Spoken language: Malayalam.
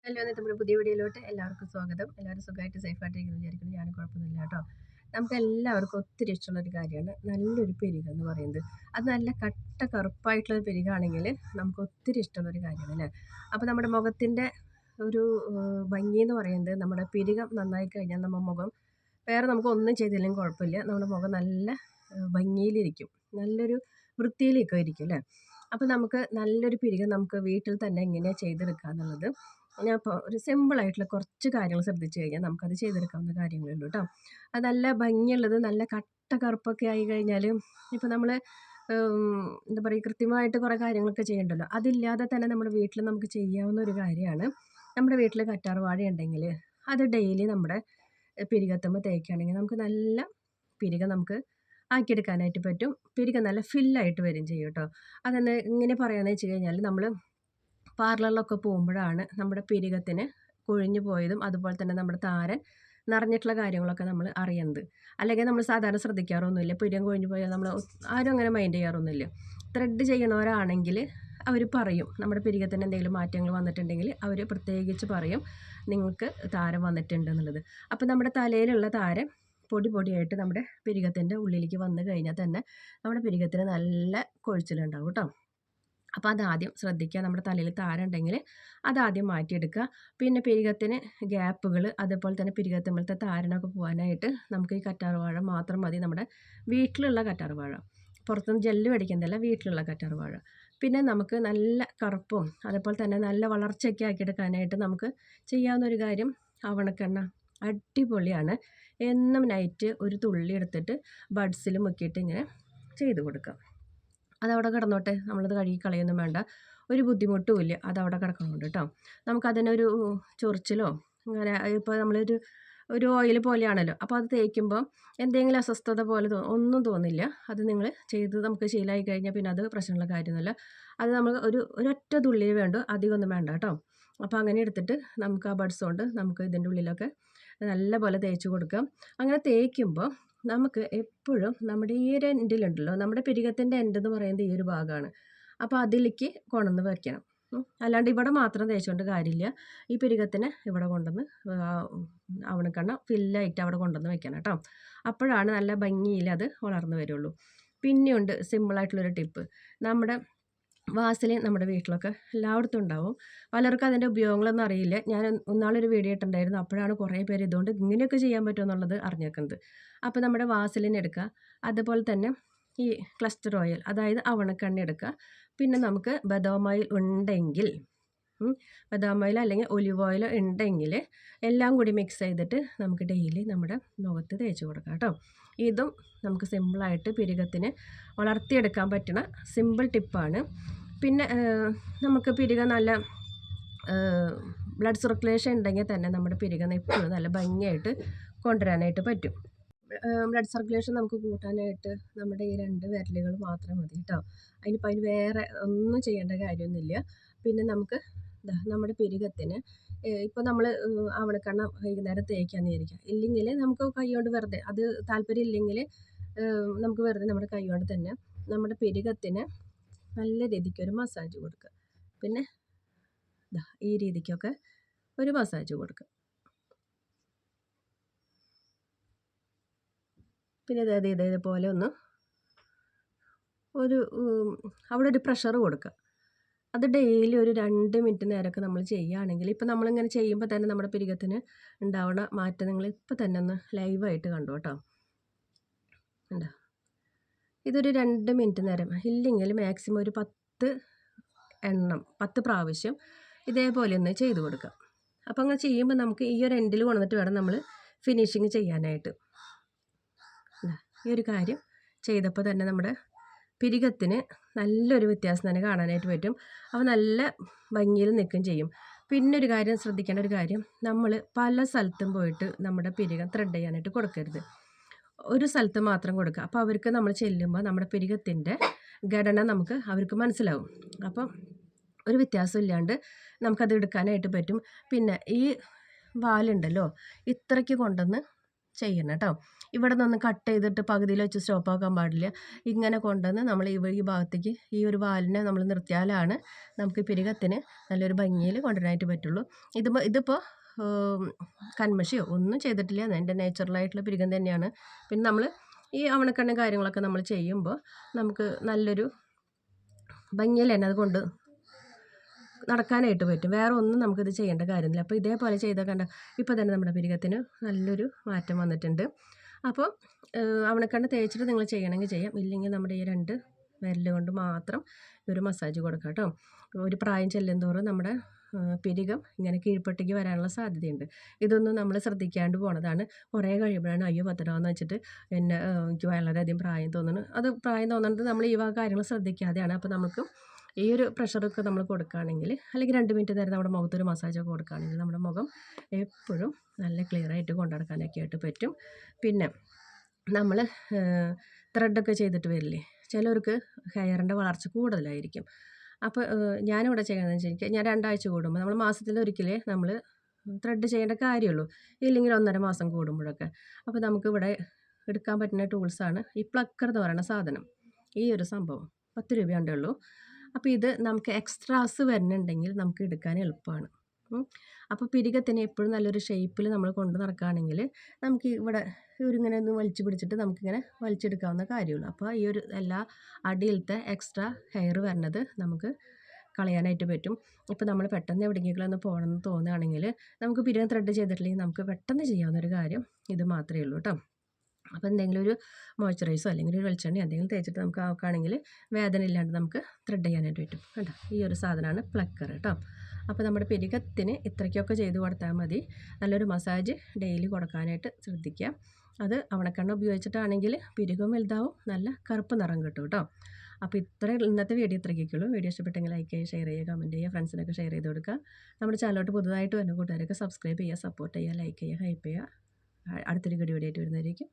ഹലോ, ഇന്നത്തെ നമ്മുടെ പുതിയ വീഡിയോയിലോട്ട് എല്ലാവർക്കും സ്വാഗതം. എല്ലാവരും സുഖമായിട്ട് സേഫായിട്ടിരിക്കുന്നു വിചാരിക്കുന്നു. ഞാനും കുഴപ്പമൊന്നുമില്ല കേട്ടോ. നമുക്ക് എല്ലാവർക്കും ഒത്തിരി ഇഷ്ടമുള്ളൊരു കാര്യമാണ് നല്ലൊരു പെരുക എന്ന് പറയുന്നത്. അത് നല്ല കട്ട കറുപ്പായിട്ടുള്ളൊരു പെരുകാണെങ്കിൽ നമുക്ക് ഒത്തിരി ഇഷ്ടമുള്ളൊരു കാര്യമാണ് അല്ലേ. അപ്പോൾ നമ്മുടെ മുഖത്തിൻ്റെ ഒരു ഭംഗി എന്ന് പറയുന്നത് നമ്മുടെ പെരുകം നന്നായി കഴിഞ്ഞാൽ നമ്മുടെ മുഖം വേറെ നമുക്ക് ഒന്നും ചെയ്തില്ലെങ്കിലും കുഴപ്പമില്ല. നമ്മുടെ മുഖം നല്ല ഭംഗിയിലിരിക്കും, നല്ലൊരു വൃത്തിയിലൊക്കെ ഇരിക്കും അല്ലേ. അപ്പോൾ നമുക്ക് നല്ലൊരു പെരുകം നമുക്ക് വീട്ടിൽ തന്നെ എങ്ങനെയാണ് ചെയ്തെടുക്കുക എന്നുള്ളത് ഞാൻ ഇപ്പോൾ ഒരു സിമ്പിളായിട്ടുള്ള കുറച്ച് കാര്യങ്ങൾ ശ്രദ്ധിച്ചു കഴിഞ്ഞാൽ നമുക്കത് ചെയ്തെടുക്കാവുന്ന കാര്യങ്ങളേ ഉള്ളൂ കേട്ടോ. അത് നല്ല ഭംഗിയുള്ളത് നല്ല കട്ട കറുപ്പൊക്കെ ആയി കഴിഞ്ഞാൽ ഇപ്പോൾ നമ്മൾ എന്താ പറയുക, കൃത്യമായിട്ട് കുറേ കാര്യങ്ങളൊക്കെ ചെയ്യണ്ടല്ലോ. അതില്ലാതെ തന്നെ നമ്മുടെ വീട്ടിൽ നമുക്ക് ചെയ്യാവുന്ന ഒരു കാര്യമാണ്, നമ്മുടെ വീട്ടിൽ കറ്റാർവാഴ ഉണ്ടെങ്കിൽ അത് ഡെയിലി നമ്മുടെ പിരികത്തുമ്പോൾ തേക്കുകയാണെങ്കിൽ നമുക്ക് നല്ല പിരിക നമുക്ക് ആക്കിയെടുക്കാനായിട്ട് പറ്റും. പിരിക നല്ല ഫില്ലായിട്ട് വരും ചെയ്യും കേട്ടോ. അതെന്ന് ഇങ്ങനെ പറയാമെന്ന് വെച്ച് കഴിഞ്ഞാൽ നമ്മൾ പാർലറിലൊക്കെ പോകുമ്പോഴാണ് നമ്മുടെ പിരികത്തിന് കൊഴിഞ്ഞു പോയതും അതുപോലെ തന്നെ നമ്മുടെ താരൻ നിറഞ്ഞിട്ടുള്ള കാര്യങ്ങളൊക്കെ നമ്മൾ അറിയുന്നത്. അല്ലെങ്കിൽ നമ്മൾ സാധാരണ ശ്രദ്ധിക്കാറൊന്നുമില്ല. പിരികം കൊഴിഞ്ഞു പോയാൽ നമ്മൾ ആരും അങ്ങനെ മൈൻഡ് ചെയ്യാറൊന്നുമില്ല. ത്രെഡ് ചെയ്യണവരാണെങ്കിൽ അവർ പറയും, നമ്മുടെ പിരികത്തിന് എന്തെങ്കിലും മാറ്റങ്ങൾ വന്നിട്ടുണ്ടെങ്കിൽ അവർ പ്രത്യേകിച്ച് പറയും നിങ്ങൾക്ക് താരം വന്നിട്ടുണ്ട് എന്നുള്ളത്. അപ്പോൾ നമ്മുടെ തലയിലുള്ള താരം പൊടി പൊടിയായിട്ട് നമ്മുടെ പിരികത്തിൻ്റെ ഉള്ളിലേക്ക് വന്നു കഴിഞ്ഞാൽ തന്നെ നമ്മുടെ പിരികത്തിന് നല്ല കൊഴിച്ചിലുണ്ടാവും കേട്ടോ. അപ്പോൾ അതാദ്യം ശ്രദ്ധിക്കുക. നമ്മുടെ തലയിൽ താരം ഉണ്ടെങ്കിൽ അതാദ്യം മാറ്റിയെടുക്കുക. പിന്നെ പിരികത്തിന് ഗ്യാപ്പുകൾ അതുപോലെ തന്നെ പിരികത്തുമ്പോഴത്തെ താരനൊക്കെ പോകാനായിട്ട് നമുക്ക് ഈ കറ്റാർവാഴ മാത്രം മതി. നമ്മുടെ വീട്ടിലുള്ള കറ്റാർവാഴ, പുറത്തുനിന്ന് ജെല്ല് മേടിക്കുന്നതല്ല, വീട്ടിലുള്ള കറ്റാർവാഴ. പിന്നെ നമുക്ക് നല്ല കറുപ്പും അതുപോലെ തന്നെ നല്ല വളർച്ചയൊക്കെ ആക്കിയെടുക്കാനായിട്ട് നമുക്ക് ചെയ്യാവുന്ന ഒരു കാര്യം ആവണക്കെണ്ണ. അടിപൊളിയാണ്. എന്നും നൈറ്റ് ഒരു തുള്ളി എടുത്തിട്ട് ബഡ്സിൽ മുക്കിയിട്ട് ഇങ്ങനെ ചെയ്ത് കൊടുക്കാം. അതവിടെ കിടന്നോട്ടെ, നമ്മളത് കഴുകി കളയൊന്നും വേണ്ട, ഒരു ബുദ്ധിമുട്ടും ഇല്ല. അതവിടെ കിടക്കുന്നുണ്ട് കേട്ടോ. നമുക്കതിനൊരു ചൊറിച്ചിലോ അങ്ങനെ ഇപ്പോൾ നമ്മളൊരു ഓയിൽ പോലെയാണല്ലോ, അപ്പോൾ അത് തേക്കുമ്പോൾ എന്തെങ്കിലും അസ്വസ്ഥത പോലെ ഒന്നും തോന്നില്ല. അത് നിങ്ങൾ ചെയ്ത് നമുക്ക് ശീലമായി കഴിഞ്ഞാൽ പിന്നെ അത് പ്രശ്നമുള്ള കാര്യമൊന്നുമില്ല. അത് നമ്മൾ ഒരൊറ്റ തുള്ളിയേ വേണ്ടൂ, അധികമൊന്നും വേണ്ട കേട്ടോ. അപ്പോൾ അങ്ങനെ എടുത്തിട്ട് നമുക്ക് ആ ബഡ്സ് കൊണ്ട് നമുക്ക് ഇതിൻ്റെ ഉള്ളിലൊക്കെ നല്ല പോലെ തേച്ച് കൊടുക്കാം. അങ്ങനെ തേക്കുമ്പോൾ നമുക്ക് എപ്പോഴും നമ്മുടെ ഈ ഒരു എൻഡിലുണ്ടല്ലോ, നമ്മുടെ പിരികത്തിൻ്റെ എൻഡ് എന്ന് പറയുന്നത് ഈ ഒരു ഭാഗമാണ്. അപ്പോൾ അതിലേക്ക് കൊണ്ടുവന്ന് വയ്ക്കണം. അല്ലാണ്ട് ഇവിടെ മാത്രം തേച്ചുകൊണ്ട് കാര്യമില്ല. ഈ പിരികത്തിന് ഇവിടെ കൊണ്ടുവന്ന് അവണക്കണ്ണ ഫില്ലായിട്ട് അവിടെ കൊണ്ടുവന്ന് വെക്കണം കേട്ടോ. അപ്പോഴാണ് നല്ല ഭംഗിയിൽ അത് വളർന്നു വരുള്ളൂ. പിന്നെയുണ്ട് സിമ്പിളായിട്ടുള്ളൊരു ടിപ്പ്. നമ്മുടെ വാസലിൻ നമ്മുടെ വീട്ടിലൊക്കെ എല്ലായിടത്തും ഉണ്ടാവും. പലർക്കും അതിൻ്റെ ഉപയോഗങ്ങളൊന്നും അറിയില്ല. ഞാൻ ഇന്നാളൊരു വീഡിയോ ഇട്ടിട്ടുണ്ടായിരുന്നു. അപ്പോഴാണ് കുറേ പേര് ഇതുകൊണ്ട് ഇങ്ങനെയൊക്കെ ചെയ്യാൻ പറ്റുമെന്നുള്ളത് അറിഞ്ഞേക്കുന്നത്. അപ്പോൾ നമ്മുടെ വാസലിൻ എടുക്കുക, അതുപോലെ തന്നെ ഈ ക്ലസ്റ്റർ ഓയിൽ അതായത് അവണക്കെണ്ണ എടുക്കുക. പിന്നെ നമുക്ക് ബദാം ഓയിൽ ഉണ്ടെങ്കിൽ ബദാം ഓയിൽ അല്ലെങ്കിൽ ഒലിവ് ഓയിൽ ഉണ്ടെങ്കിൽ എല്ലാം കൂടി മിക്സ് ചെയ്തിട്ട് നമുക്ക് ഡെയിലി നമ്മുടെ മുഖത്ത് തേച്ച് കൊടുക്കാം കേട്ടോ. ഇതും നമുക്ക് സിമ്പിളായിട്ട് പിരികത്തിന് വളർത്തിയെടുക്കാൻ പറ്റുന്ന സിമ്പിൾ ടിപ്പാണ്. പിന്നെ നമുക്ക് പിരിക നല്ല ബ്ലഡ് സർക്കുലേഷൻ ഉണ്ടെങ്കിൽ തന്നെ നമ്മുടെ പിരികം എപ്പോഴും നല്ല ഭംഗിയായിട്ട് കൊണ്ടുവരാനായിട്ട് പറ്റും. ബ്ലഡ് സർക്കുലേഷൻ നമുക്ക് കൂട്ടാനായിട്ട് നമ്മുടെ ഈ 2 വിരലുകൾ മാത്രം മതി കേട്ടോ. അതിന് വേറെ ഒന്നും ചെയ്യേണ്ട കാര്യമൊന്നുമില്ല. പിന്നെ നമുക്ക് നമ്മുടെ പിരികത്തിന് ഇപ്പോൾ നമ്മൾ ആവണക്കെണ്ണ വൈകുന്നേരം തേക്കാമെന്ന് വിചാരിക്കുക. ഇല്ലെങ്കിൽ നമുക്ക് കൈ കൊണ്ട് വെറുതെ, അത് താല്പര്യം ഇല്ലെങ്കിൽ നമുക്ക് വെറുതെ നമ്മുടെ കൈ കൊണ്ട് തന്നെ നമ്മുടെ പിരികത്തിന് നല്ല രീതിക്ക് ഒരു മസാജ് കൊടുക്കുക. പിന്നെ ഈ രീതിക്കൊക്കെ ഒരു മസാജ് കൊടുക്കുക. പിന്നെ ഇതേപോലെ ഒന്ന് അവിടെ ഒരു പ്രഷർ കൊടുക്കുക. അത് ഡെയിലി ഒരു 2 മിനിറ്റ് നേരമൊക്കെ നമ്മൾ ചെയ്യുകയാണെങ്കിൽ, ഇപ്പോൾ നമ്മളിങ്ങനെ ചെയ്യുമ്പോൾ തന്നെ നമ്മുടെ പിരികത്തിന് ഉണ്ടാവുന്ന മാറ്റം നിങ്ങൾ ഇപ്പോൾ തന്നെ ഒന്ന് ലൈവായിട്ട് കണ്ടു കേട്ടോ. ഉണ്ടോ? ഇതൊരു 2 മിനിറ്റ് നേരം, ഇല്ലെങ്കിൽ മാക്സിമം ഒരു 10 പ്രാവശ്യം ഇതേപോലെ ഒന്ന് ചെയ്ത് കൊടുക്കുക. അപ്പോൾ അങ്ങനെ ചെയ്യുമ്പോൾ നമുക്ക് ഈ ഒരു എൻഡിൽ കൊണ്ടുവന്നിട്ട് വേണം നമ്മൾ ഫിനിഷിങ് ചെയ്യാനായിട്ട്. ഈ ഒരു കാര്യം ചെയ്തപ്പോൾ തന്നെ നമ്മുടെ പിരികത്തിന് നല്ലൊരു വ്യത്യാസം തന്നെ കാണാനായിട്ട് പറ്റും. അപ്പോൾ നല്ല ഭംഗിയിൽ നിൽക്കുകയും ചെയ്യും. പിന്നെ ഒരു കാര്യം ശ്രദ്ധിക്കേണ്ട ഒരു കാര്യം, നമ്മൾ പല സ്ഥലത്തും പോയിട്ട് നമ്മുടെ പിരികം ത്രെഡ് ചെയ്യാനായിട്ട് കൊടുക്കരുത്. ഒരു സ്ഥലത്ത് മാത്രം കൊടുക്കുക. അപ്പോൾ അവർക്ക് നമ്മൾ ചെല്ലുമ്പോൾ നമ്മുടെ പിരികത്തിൻ്റെ ഘടന അവർക്ക് മനസ്സിലാവും. അപ്പം ഒരു വ്യത്യാസം ഇല്ലാണ്ട് നമുക്കത് എടുക്കാനായിട്ട് പറ്റും. പിന്നെ ഈ വാലുണ്ടല്ലോ, ഇത്രയ്ക്ക് കൊണ്ടുവന്ന് ചെയ്യണം കേട്ടോ. ഇവിടെ നിന്നൊന്ന് കട്ട് ചെയ്തിട്ട് പകുതിയിൽ വെച്ച് സ്റ്റോപ്പ് ആക്കാൻ പാടില്ല. ഇങ്ങനെ കൊണ്ടുവന്ന് നമ്മൾ ഈ ഭാഗത്തേക്ക് ഈ ഒരു വാലിനെ നമ്മൾ നിർത്തിയാലാണ് നമുക്ക് പിരികത്തിന് നല്ലൊരു ഭംഗിയിൽ കൊണ്ടുവരാനായിട്ട് പറ്റുള്ളൂ. ഇതിപ്പോൾ കന്മഷിയോ ഒന്നും ചെയ്തിട്ടില്ല. എൻ്റെ നാച്ചുറലായിട്ടുള്ള പിരികം തന്നെയാണ്. പിന്നെ നമ്മൾ ഈ അവണക്കണ്ണ കാര്യങ്ങളൊക്കെ നമ്മൾ ചെയ്യുമ്പോൾ നമുക്ക് നല്ലൊരു ഭംഗിയിൽ തന്നെ അത് കൊണ്ട് നടക്കാനായിട്ട് പറ്റും. വേറെ ഒന്നും നമുക്കിത് ചെയ്യേണ്ട കാര്യമില്ല. അപ്പോൾ ഇതേപോലെ ചെയ്താൽ കണ്ട ഇപ്പോൾ തന്നെ നമ്മുടെ പിരികത്തിന് നല്ലൊരു മാറ്റം വന്നിട്ടുണ്ട്. അപ്പോൾ അവണക്കണ്ണ തേച്ചിട്ട് നിങ്ങൾ ചെയ്യണമെങ്കിൽ ചെയ്യാം. ഇല്ലെങ്കിൽ നമ്മുടെ ഈ 2 വിരൽ കൊണ്ട് മാത്രം ഒരു മസാജ് കൊടുക്കാം കേട്ടോ. ഒരു പ്രായം ചെല്ലുന്തോറും നമ്മുടെ പിരികം ഇങ്ങനെ കീഴ്പൊട്ടേക്ക് വരാനുള്ള സാധ്യതയുണ്ട്. ഇതൊന്നും നമ്മൾ ശ്രദ്ധിക്കാണ്ട് പോണതാണ്. കുറേ കഴിയുമ്പോഴാണ് അയ്യോ പത്തരാന്ന് വെച്ചിട്ട് എനിക്ക് വളരെയധികം പ്രായം തോന്നുന്നു. അത് പ്രായം തോന്നുന്നത് നമ്മൾ ഈ വക കാര്യങ്ങൾ ശ്രദ്ധിക്കാതെയാണ്. അപ്പോൾ നമുക്ക് ഈ ഒരു പ്രഷറൊക്കെ നമ്മൾ കൊടുക്കുകയാണെങ്കിൽ അല്ലെങ്കിൽ 2 മിനിറ്റ് നേരം നമ്മുടെ മുഖത്തൊരു മസാജൊക്കെ കൊടുക്കുകയാണെങ്കിൽ നമ്മുടെ മുഖം എപ്പോഴും നല്ല ക്ലിയറായിട്ട് കൊണ്ടു നടക്കാനൊക്കെ ആയിട്ട് പറ്റും. പിന്നെ നമ്മൾ ത്രെഡൊക്കെ ചെയ്തിട്ട് വരില്ലേ, ചിലർക്ക് ഹെയറിൻ്റെ വളർച്ച കൂടുതലായിരിക്കും. അപ്പോൾ ഞാനിവിടെ ചെയ്യണമെന്ന് വെച്ചാൽ ഞാൻ 2 ആഴ്ച കൂടുമ്പോൾ നമ്മൾ മാസത്തിലൊരിക്കലേ നമ്മൾ ത്രെഡ് ചെയ്യേണ്ട കാര്യമുള്ളൂ, ഇല്ലെങ്കിൽ 1.5 മാസം കൂടുമ്പോഴൊക്കെ. അപ്പോൾ നമുക്കിവിടെ എടുക്കാൻ പറ്റുന്ന ടൂൾസാണ് ഈ പ്ലക്കർ എന്ന് പറയുന്ന സാധനം. ഈ ഒരു സംഭവം 10 രൂപയേ ഉള്ളൂ. അപ്പോൾ ഇത് നമുക്ക് എക്സ്ട്രാസ് വരുന്നുണ്ടെങ്കിൽ നമുക്ക് എടുക്കാൻ എളുപ്പമാണ്. അപ്പോൾ പിരികത്തിന് എപ്പോഴും നല്ലൊരു ഷേപ്പിൽ നമ്മൾ കൊണ്ട് നടക്കുകയാണെങ്കിൽ നമുക്ക് ഇവിടെ ഇങ്ങനെ ഒന്ന് വലിച്ചു പിടിച്ചിട്ട് നമുക്കിങ്ങനെ വലിച്ചെടുക്കാവുന്ന കാര്യമുള്ളൂ. അപ്പോൾ ഈ ഒരു എല്ലാ അടിയിലത്തെ എക്സ്ട്രാ ഹെയർ വരുന്നത് നമുക്ക് കളയാനായിട്ട് പറ്റും. ഇപ്പോൾ നമ്മൾ പെട്ടെന്ന് എവിടെയെങ്കിലും ഒന്ന് പോകണമെന്ന് തോന്നുകയാണെങ്കിൽ നമുക്ക് പിരികം ത്രെഡ് ചെയ്തിട്ടില്ലെങ്കിൽ നമുക്ക് പെട്ടെന്ന് ചെയ്യാവുന്നൊരു കാര്യം ഇത് മാത്രമേ ഉള്ളൂ കേട്ടോ. അപ്പോൾ എന്തെങ്കിലും ഒരു മോയ്സ്ചറൈസോ അല്ലെങ്കിൽ ഒരു വെളിച്ചെണ്ണ എന്തെങ്കിലും തേച്ചിട്ട് നമുക്ക് ആക്കുകയാണെങ്കിൽ വേദന ഇല്ലാണ്ട് നമുക്ക് ത്രെഡ് ചെയ്യാനായിട്ട് പറ്റും കേട്ടോ. ഈ ഒരു സാധനമാണ് പ്ലക്കർ കേട്ടോ. അപ്പോൾ നമ്മുടെ പിരികത്തിന് ഇത്രയ്ക്കൊക്കെ ചെയ്ത് കൊടുത്താൽ മതി. നല്ലൊരു മസാജ് ഡെയിലി കൊടുക്കാനായിട്ട് ശ്രദ്ധിക്കുക. അത് അവണക്കണ്ണ ഉപയോഗിച്ചിട്ടാണെങ്കിൽ പിരികം വലുതാവും, നല്ല കറുപ്പ് നിറം കിട്ടും കേട്ടോ. അപ്പോൾ ഇന്നത്തെ വീഡിയോ ഇത്രയ്ക്കുള്ളൂ. വീഡിയോ ഇഷ്ടപ്പെട്ടെങ്കിൽ ലൈക്ക് ചെയ്യുക, ഷെയർ ചെയ്യുക, കമൻറ്റ് ചെയ്യുക, ഫ്രണ്ട്സിനൊക്കെ ഷെയർ ചെയ്ത് കൊടുക്കുക. നമ്മുടെ ചാനലോട്ട് പുതുതായിട്ട് വരുന്ന കൂട്ടുകാരൊക്കെ സബ്സ്ക്രൈബ് ചെയ്യുക, സപ്പോർട്ട് ചെയ്യുക, ലൈക്ക് ചെയ്യുക, ഹൈപ്പ് ചെയ്യുക. അടുത്തൊരു വീഡിയോ ആയിട്ട് വരുന്നതായിരിക്കും.